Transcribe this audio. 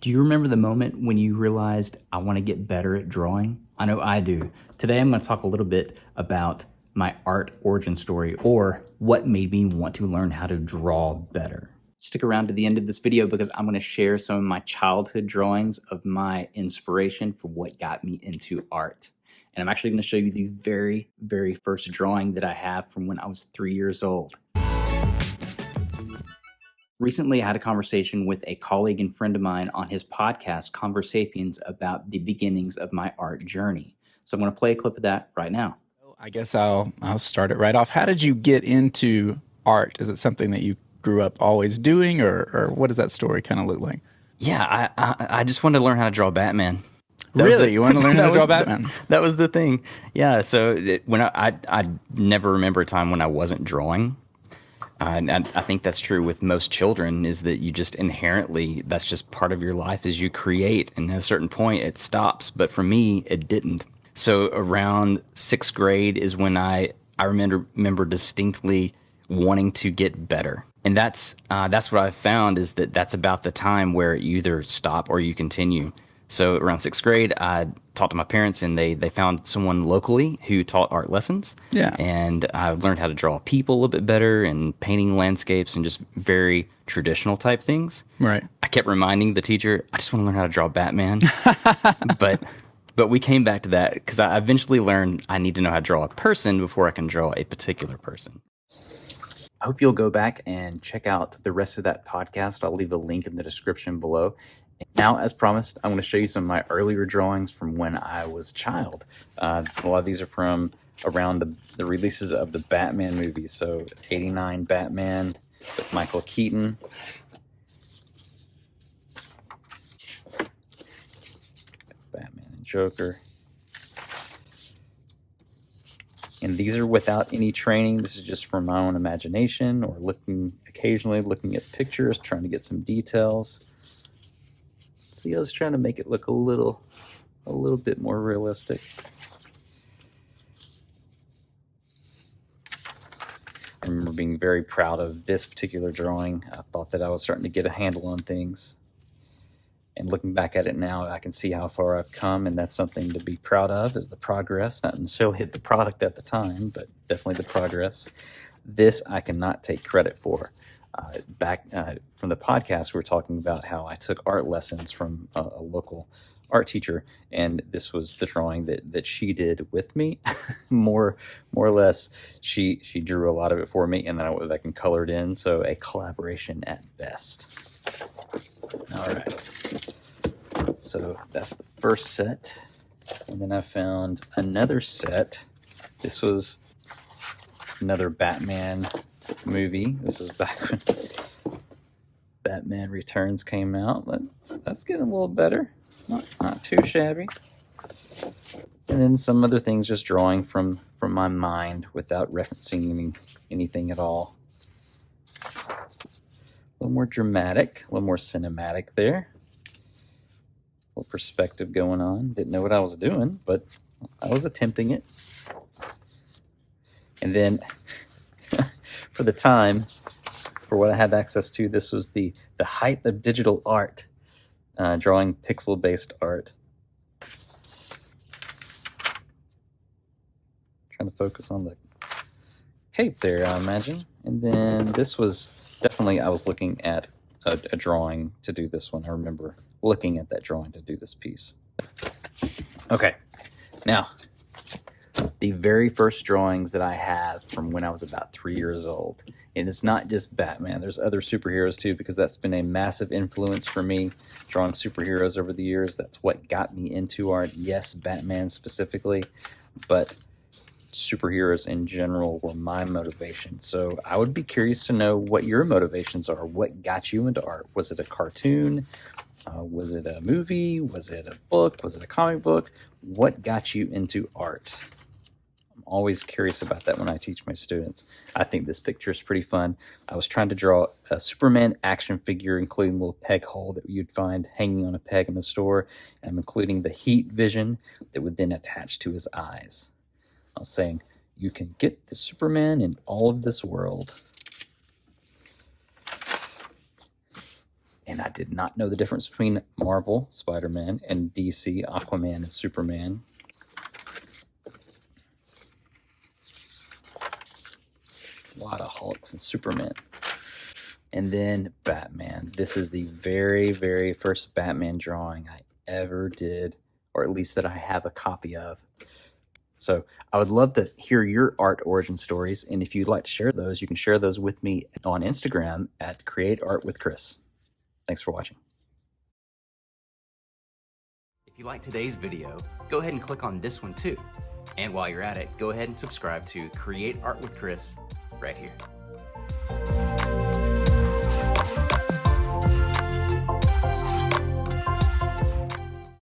Do you remember the moment when you realized I want to get better at drawing? I know I do. Today I'm going to talk a little bit about my art origin story, or what made me want to learn how to draw better. Stick around to the end of this video because I'm going to share some of my childhood drawings of my inspiration for what got me into art. And I'm actually going to show you the very, very first drawing that I have from when I was 3 years old. Recently, I had a conversation with a colleague and friend of mine on his podcast, CONVERSAPIENS, about the beginnings of my art journey. So I'm going to play a clip of that right now. I guess I'll start it right off. How did you get into art? Is it something that you grew up always doing, or what does that story kind of look like? Yeah, I just wanted to learn how to draw Batman. Really? You want to learn how to draw Batman? That was the thing. Yeah, so when I never remember a time when I wasn't drawing. And I think that's true with most children, is that you just inherently, that's just part of your life as you create, and at a certain point it stops. But for me, it didn't. So around 6th grade is when I remember distinctly wanting to get better. And that's what I've found, is that that's about the time where you either stop or you continue. So around 6th grade, I talked to my parents, and they found someone locally who taught art lessons. Yeah. And I learned how to draw people a little bit better, and painting landscapes and just very traditional type things. Right. I kept reminding the teacher, I just want to learn how to draw Batman. But we came back to that because I eventually learned I need to know how to draw a person before I can draw a particular person. I hope you'll go back and check out the rest of that podcast. I'll leave a link in the description below. Now, as promised, I'm going to show you some of my earlier drawings from when I was a child. A lot of these are from around the releases of the Batman movies. So, 89 Batman with Michael Keaton. Batman and Joker. And these are without any training. This is just from my own imagination, or occasionally looking at pictures, trying to get some details. I was trying to make it look a little bit more realistic. I remember being very proud of this particular drawing. I thought that I was starting to get a handle on things. And looking back at it now, I can see how far I've come, and that's something to be proud of, is the progress. Not necessarily the product at the time, but definitely the progress. This I cannot take credit for. Back from the podcast, we were talking about how I took art lessons from a local art teacher, and this was the drawing that she did with me. more or less, she drew a lot of it for me, and then I went back and colored in. So a collaboration at best. All right. So that's the first set, and then I found another set. This was another Batman movie. This was back when Batman Returns came out. That's getting a little better. Not too shabby. And then some other things, just drawing from my mind without referencing anything at all. A little more dramatic, a little more cinematic there. A little perspective going on. Didn't know what I was doing, but I was attempting it. And then for the time, for what I had access to, this was the height of digital art, drawing pixel-based art. Trying to focus on the cape there, I imagine. And then this was definitely, I was looking at a drawing to do this one. I remember looking at that drawing to do this piece. Okay, now, the very first drawings that I have from when I was about 3 years old. And it's not just Batman. There's other superheroes too, because that's been a massive influence for me, drawing superheroes over the years. That's what got me into art. Yes, Batman specifically, but superheroes in general were my motivation. So I would be curious to know what your motivations are. What got you into art? Was it a cartoon? Was it a movie? Was it a book? Was it a comic book? What got you into art? Always curious about that when I teach my students. I think this picture is pretty fun. I was trying to draw a Superman action figure, including a little peg hole that you'd find hanging on a peg in the store. And I'm including the heat vision that would then attach to his eyes. I was saying, you can get the Superman in all of this world. And I did not know the difference between Marvel, Spider-Man, and DC, Aquaman and Superman. A lot of Hulks and Superman. And then Batman. This is the very, very first Batman drawing I ever did, or at least that I have a copy of. So I would love to hear your art origin stories. And if you'd like to share those, you can share those with me on Instagram at createartwithchris. Thanks for watching. If you like today's video, go ahead and click on this one too. And while you're at it, go ahead and subscribe to Create Art with Chris right here.